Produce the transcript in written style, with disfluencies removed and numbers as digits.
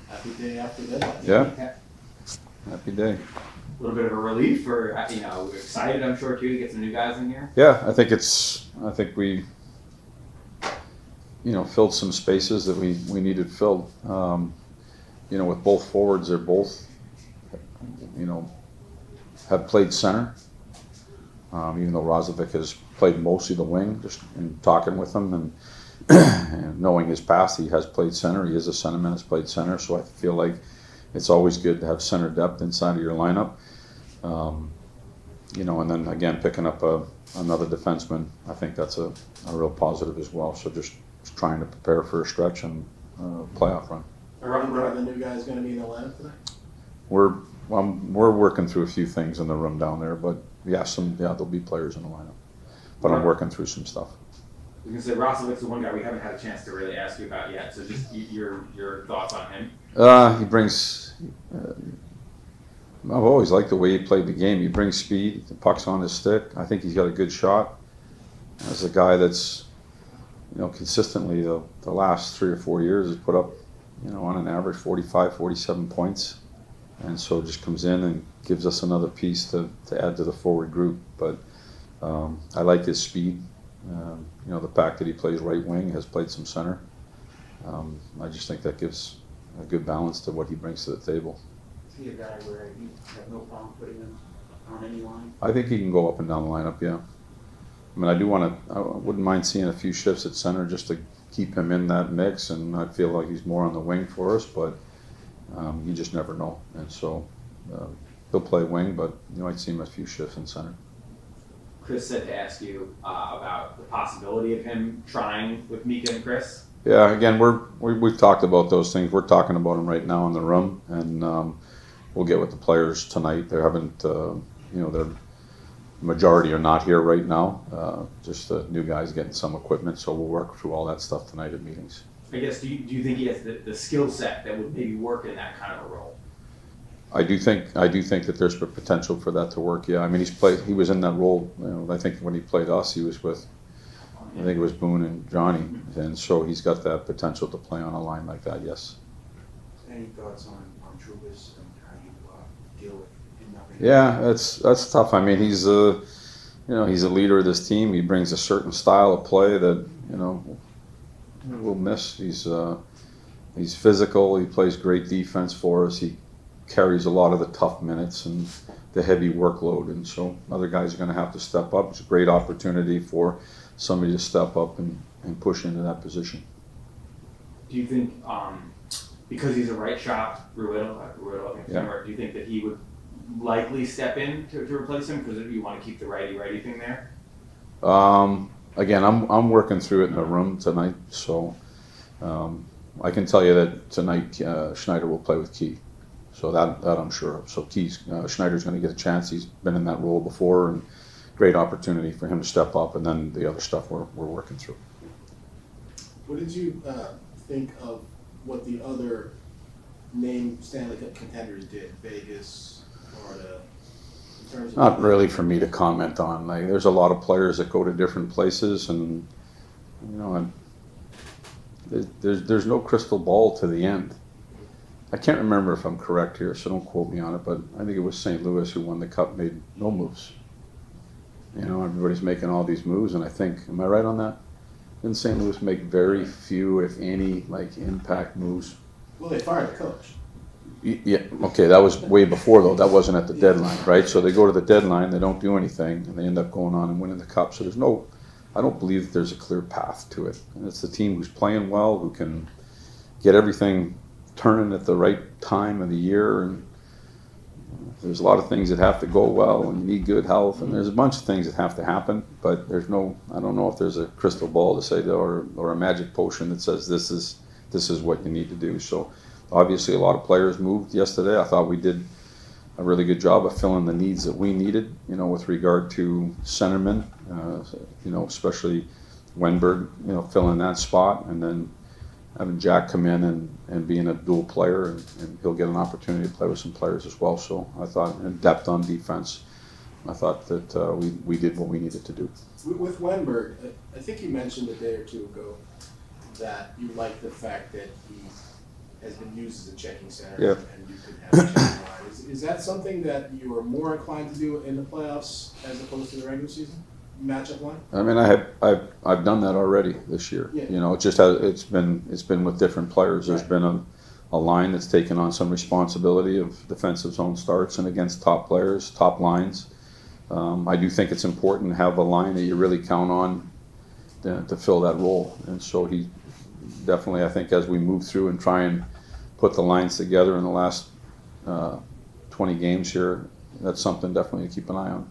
Happy day after deadline. Yeah. Happy day. A little bit of a relief, or we're excited, I'm sure, too, to get some new guys in here. Yeah, I think we, filled some spaces that we needed filled. With both forwards, they're both, have played center. Even though Razovic has played mostly the wing, just in talking with him and knowing his past, he has played center. He is a centerman, has played center, so I feel like it's always good to have center depth inside of your lineup. And then again, picking up another defenseman, I think that's a real positive as well. So just trying to prepare for a stretch and playoff run. Are the new guys going to be in the lineup tonight? We're working through a few things in the room down there, but there'll be players in the lineup. But I'm working through some stuff. I was going to say, Rosovic's the one guy we haven't had a chance to really ask you about yet, so just your thoughts on him. He brings, I've always liked the way he played the game. He brings speed, the puck's on his stick. I think he's got a good shot. As a guy that's, consistently the last 3 or 4 years has put up, on an average 45, 47 points. And so just comes in and gives us another piece to add to the forward group. But I like his speed. The fact that he plays right wing, has played some center. I just think that gives a good balance to what he brings to the table. Is he a guy where you have no problem putting him on any line? I think he can go up and down the lineup, yeah. I mean, I wouldn't mind seeing a few shifts at center just to keep him in that mix, and I feel like he's more on the wing for us, but you just never know. And so he'll play wing, but I'd see him a few shifts in center. Chris said to ask you about the possibility of him trying with Mika and Chris. Yeah, again, we've talked about those things. We're talking about them right now in the room, and we'll get with the players tonight. They haven't, their majority are not here right now. Just the new guys getting some equipment, so we'll work through all that stuff tonight at meetings. I guess, do you think he has the skill set that would maybe work in that kind of a role? I do think that there's potential for that to work. Yeah, I mean he was in that role. I think when he played us, he was with, I think it was Boone and Johnny, and so he's got that potential to play on a line like that. Yes. Any thoughts on Trubis and how you deal with him not being? Yeah, that's tough. I mean, he's he's a leader of this team. He brings a certain style of play that we'll miss. He's physical. He plays great defense for us. He carries a lot of the tough minutes and the heavy workload, and so other guys are going to have to step up. It's a great opportunity for somebody to step up and push into that position. Do you think, because he's a right shot, Ruido, do you think that he would likely step in to replace him because you want to keep the righty thing there? Again, I'm working through it in the room tonight, so I can tell you that tonight Schneider will play with Key. So that I'm sure of. So Schneider's going to get a chance. He's been in that role before, and great opportunity for him to step up. And then the other stuff we're working through. What did you think of what the other named Stanley Cup contenders did? Vegas, Florida. In terms of not really for me to comment on. Like, there's a lot of players that go to different places, and there's no crystal ball to the end. I can't remember if I'm correct here, so don't quote me on it, but I think it was St. Louis who won the Cup, made no moves. Everybody's making all these moves, and I think, am I right on that? Didn't St. Louis make very few, if any, impact moves? Well, they fired the coach. Yeah, okay, that was way before, though. That wasn't at the deadline, right? So they go to the deadline, they don't do anything, and they end up going on and winning the Cup. So I don't believe that there's a clear path to it. And it's the team who's playing well, who can get everything turning at the right time of the year, and there's a lot of things that have to go well, and you need good health, and there's a bunch of things that have to happen, but I don't know if there's a crystal ball to say, or a magic potion that says this is what you need to do. So obviously a lot of players moved yesterday. I thought we did a really good job of filling the needs that we needed, with regard to centermen, especially Wenberg, filling that spot, and then having Jack come in and being a dual player, and he'll get an opportunity to play with some players as well. So I thought, in depth on defense, I thought that we did what we needed to do. With Wenberg, I think you mentioned a day or two ago that you like the fact that he has been used as a checking center, Yeah. and you could have a checking line. Is that something that you are more inclined to do in the playoffs as opposed to the regular season matchup line? I mean, I've done that already this year. Yeah. You know, it just has, it's been with different players. There's Right. been a line that's taken on some responsibility of defensive zone starts and against top players, top lines. I do think it's important to have a line that you really count on to fill that role. And so he definitely, I think, as we move through and try and put the lines together in the last 20 games here, that's something definitely to keep an eye on.